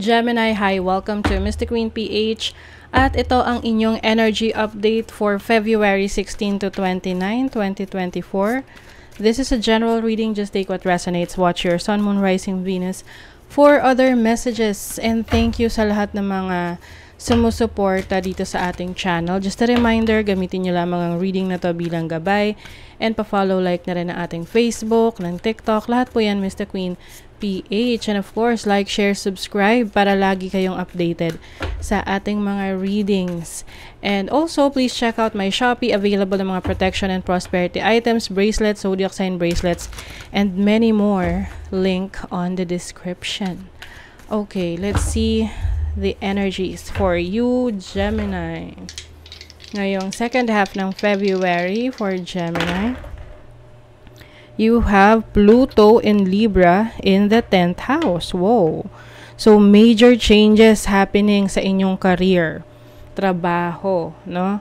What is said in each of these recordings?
Gemini, hi! Welcome to Mystic Queen PH. At ito ang inyong energy update for February 16 to 29, 2024. This is a general reading. Just take what resonates. Watch your Sun, Moon, Rising, Venus for other messages. And thank you sa lahat ng mga sumusuporta dito sa ating channel. Just a reminder, gamitin nyo lamang ang reading na to bilang gabay. And pa-follow, like na rin ang ating Facebook, ng TikTok. Lahat po yan, Mr. Queen PH. And of course, like, share, subscribe para lagi kayong updated sa ating mga readings. And also, please check out my Shopee. Available ng mga protection and prosperity items, bracelets, zodiac sign bracelets, and many more. Link on the description. Okay, let's see the energies for you, Gemini. Ngayong second half ng February for Gemini, you have Pluto in Libra in the 10th house. Whoa! So, major changes happening sa inyong career, trabaho, no?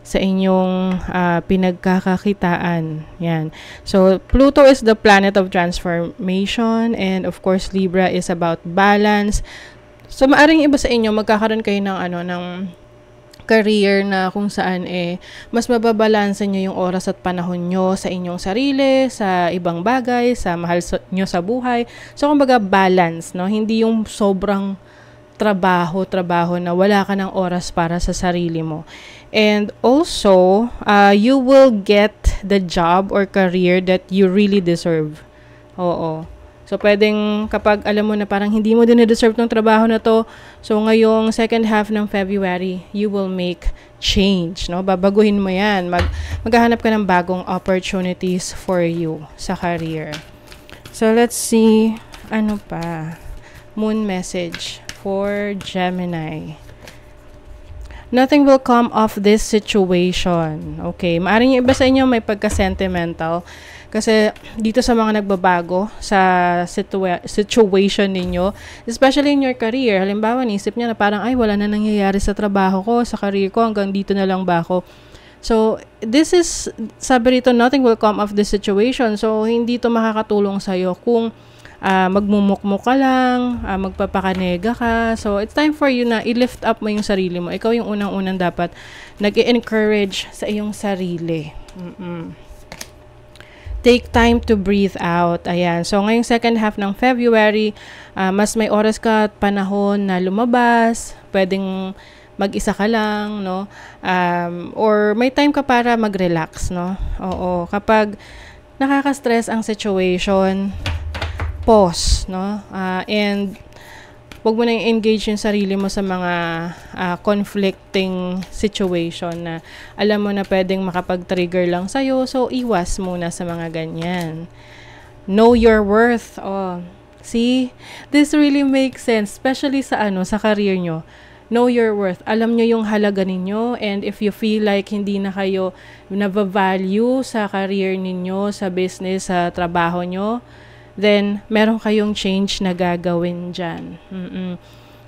Sa inyong pinagkakakitaan. Yan. So, Pluto is the planet of transformation, and of course, Libra is about balance. So, maaring iba sa inyo, magkakaroon kayo ng ng career na kung saan mas mababalansan nyo yung oras at panahon nyo sa inyong sarili, sa ibang bagay, sa mahal nyo sa buhay. So, kumbaga balance, no? Hindi yung sobrang trabaho na wala ka ng oras para sa sarili mo. And also, you will get the job or career that you really deserve. Oo. So, pwedeng kapag alam mo na parang hindi mo din na-deserve ng trabaho na to, so ngayong second half ng February, you will make change, no? Babaguhin mo yan. Maghahanap ka ng bagong opportunities for you sa career. So, let's see, ano pa? Moon message for Gemini. Nothing will come of this situation. Okay, maaring yung iba sa inyo may pagka-sentimental. Kasi dito sa mga nagbabago sa situation ninyo, especially in your career, halimbawa, nisip niya na parang, ay, wala na nangyayari sa trabaho ko, sa career ko, hanggang dito na lang ba ako? So, this is, sabi rito, nothing will come of this situation. So, hindi to makakatulong sa'yo kung magmumukmo ka lang, magpapakanega ka. So, it's time for you na i-lift up mo yung sarili mo. Ikaw yung unang-unang dapat nag-encourage sa iyong sarili. Take time to breathe out. Ayan. So, ngayong second half ng February, mas may oras ka at panahon na lumabas. Pwedeng mag-isa ka lang, no? Or may time ka para mag-relax, no? Oo. Kapag nakaka-stress ang situation, pause, no? And huwag mo na engage yung sarili mo sa mga conflicting situation na alam mo na pwedeng makapag-trigger lang sa'yo. So, iwas muna sa mga ganyan. Know your worth. Oh, see? This really makes sense. Especially sa sa career nyo. Know your worth. Alam nyo yung halaga ninyo. And if you feel like hindi na kayo na-value sa career ninyo, sa business, sa trabaho nyo, then meron kayong change na gagawin dyan.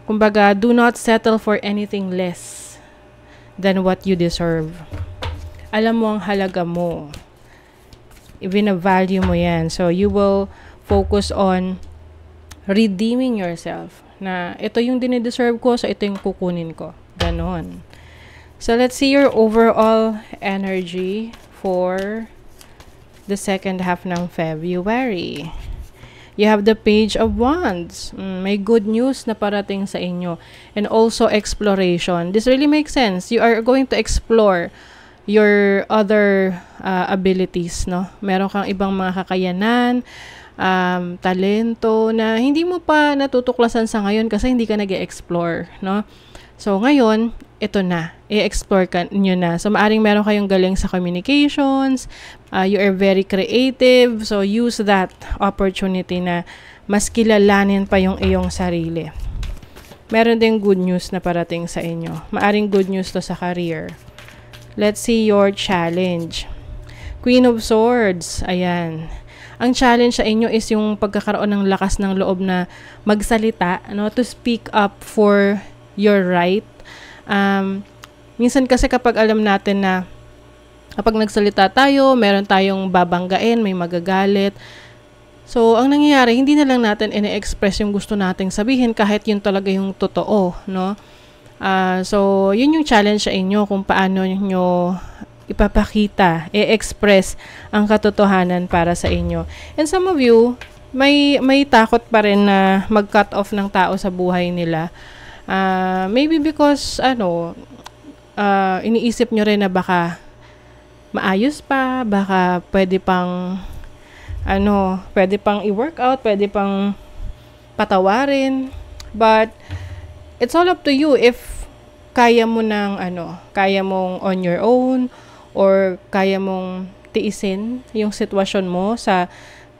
Kumbaga, do not settle for anything less than what you deserve. Alam mo ang halaga mo. Ibina-value mo yan. So, you will focus on redeeming yourself. Na ito yung dinideserve ko, so ito yung kukunin ko. Ganon. So, let's see your overall energy for the second half ng February. You have the Page of Wands. May good news na parating sa inyo. And also exploration. This really makes sense. You are going to explore your other abilities, no? Meron kang ibang mga kakayanan, talento na hindi mo pa natutuklasan sa ngayon kasi hindi ka nag-e-explore, no? So, ngayon, ito na. I-explore nyo na. So, maaring meron kayong galing sa communications. You are very creative. So, use that opportunity na mas kilalanin pa yung iyong sarili. Meron din good news na parating sa inyo. Maaring good news to sa career. Let's see your challenge. Queen of Swords. Ayan. Ang challenge sa inyo is yung pagkakaroon ng lakas ng loob na magsalita, no? To speak up for your right. Minsan kasi kapag alam natin na kapag nagsalita tayo, meron tayong babanggain, may magagalit, So, ang nangyayari, hindi na lang natin ine-express yung gusto nating sabihin kahit yun talaga yung totoo, no? So, yun yung challenge sa inyo kung paano nyo ipapakita, i-express ang katotohanan para sa inyo. And some of you, may takot pa rin na mag-cut off ng tao sa buhay nila. Maybe because, iniisip nyo rin na baka maayos pa, baka pwede pang i-workout, pwede pang patawarin. But, it's all up to you if kaya mo kaya mong on your own, or kaya mong tiisin yung sitwasyon mo sa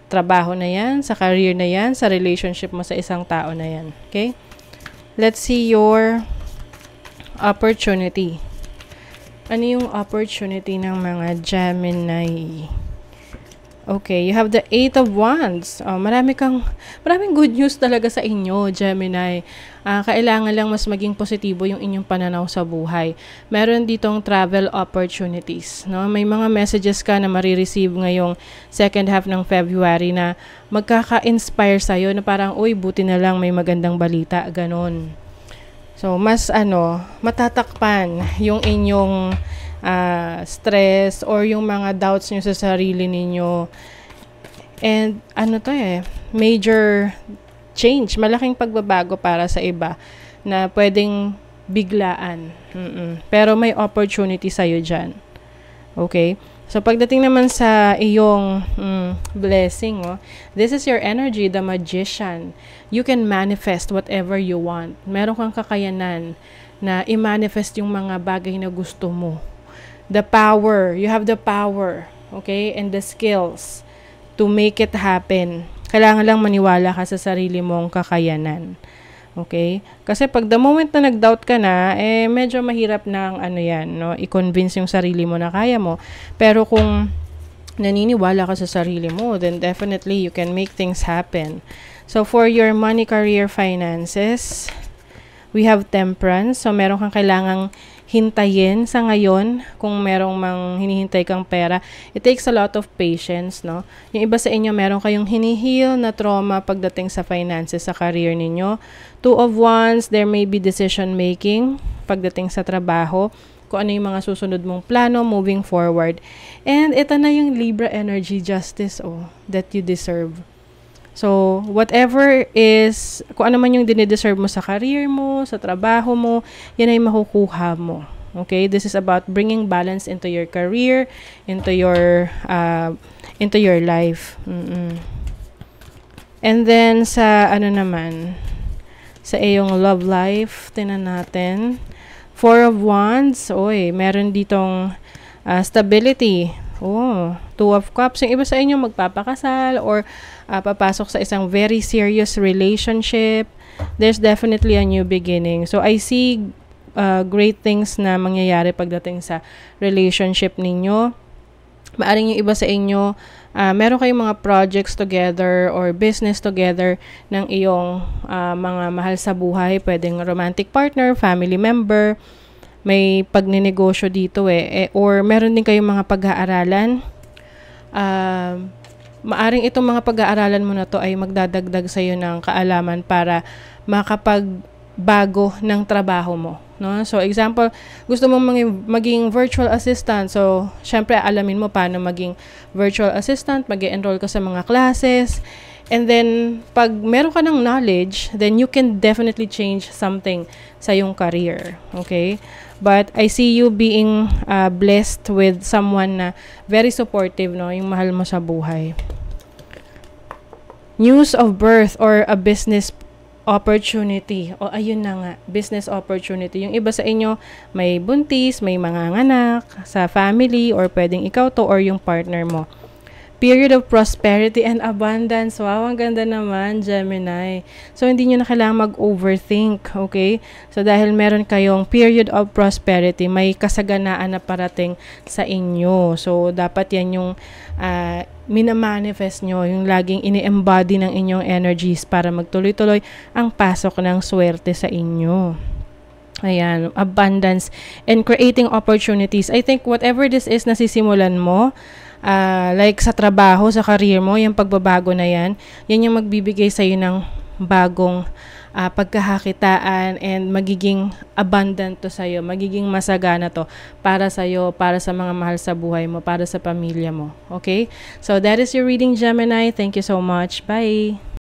trabaho na yan, sa career na yan, sa relationship mo sa isang tao na yan. Okay? Let's see your opportunity. Ano yung opportunity ng mga Gemini? Okay, you have the 8 of Wands. Maraming good news talaga sa inyo, Gemini. Kailangan lang mas maging positibo yung inyong pananaw sa buhay. Meron ditong travel opportunities, no? May mga messages ka na marireceive ngayong second half ng February na magkaka-inspire sa'yo na parang, uy, buti na lang may magandang balita, ganon. So, mas matatakpan yung inyong stress or yung mga doubts nyo sa sarili ninyo. And major change, malaking pagbabago para sa iba na pwedeng biglaan. Pero may opportunity sa'yo dyan. Okay? So, pagdating naman sa iyong blessing, this is your energy, the Magician. You can manifest whatever you want. Meron kang kakayanan na i-manifest yung mga bagay na gusto mo. The power, you have the power, okay, and the skills to make it happen. Kailangan lang maniwala ka sa sarili mong kakayanan. Okay? Kasi pag the moment na nag-doubt ka na, medyo mahirap ng i-convince yung sarili mo na kaya mo. Pero kung naniniwala ka sa sarili mo, then definitely you can make things happen. So for your money, career, finances, we have Temperance. So meron kang kailangang hintayin sa ngayon kung merong mang hinihintay kang pera. It takes a lot of patience, no? Yung iba sa inyo, meron kayong hinihil na trauma pagdating sa finances, sa career ninyo. 2 of Wands, there may be decision making pagdating sa trabaho, kung ano yung mga susunod mong plano moving forward. And ito na yung Libra energy, Justice, that you deserve. So, whatever is, kung ano man yung dinideserve mo sa career mo, sa trabaho mo, yan ay makukuha mo. Okay? This is about bringing balance into your career, into your life. And then, sa sa iyong love life, tinan natin. 4 of Wands, meron ditong stability. 2 of Cups. Yung iba sa inyo magpapakasal or papasok sa isang very serious relationship. There's definitely a new beginning. So, I see great things na mangyayari pagdating sa relationship ninyo. Maaring yung iba sa inyo, meron kayong mga projects together or business together ng iyong mga mahal sa buhay. Pwedeng romantic partner, family member, may pagninegosyo dito or meron din kayong mga pag-aaralan. Maaring itong mga pag-aaralan mo na to ay magdadagdag sa iyo ng kaalaman para makapagbago ng trabaho mo, no? So example, gusto mong maging virtual assistant. So syempre alamin mo paano maging virtual assistant, mag-enroll ka sa mga classes. And then, pag meron ka ng knowledge, then you can definitely change something sa yung career. Okay? But I see you being blessed with someone na very supportive, no? Yung mahal mo sa buhay. News of birth or a business opportunity. Ayun na nga, business opportunity. Yung iba sa inyo, may buntis, may mga anak sa family, or pwedeng ikaw to or yung partner mo. Period of prosperity and abundance. Wow, ang ganda naman, Gemini. So, hindi nyo na kailangan mag-overthink, okay? So, dahil meron kayong period of prosperity, may kasaganaan na parating sa inyo. So, dapat yan yung minamanifest nyo, yung laging ini-embody ng inyong energies para magtuloy-tuloy ang pasok ng swerte sa inyo. Ayan, abundance and creating opportunities. I think whatever this is nasisimulan mo, like sa trabaho, sa career mo, yung pagbabago na yan yung magbibigay sa'yo ng bagong pagkakakitaan and magiging abundant to sa'yo, magiging masagana to para sa'yo, para sa mga mahal sa buhay mo, para sa pamilya mo. Okay? So that is your reading, Gemini. Thank you so much. Bye!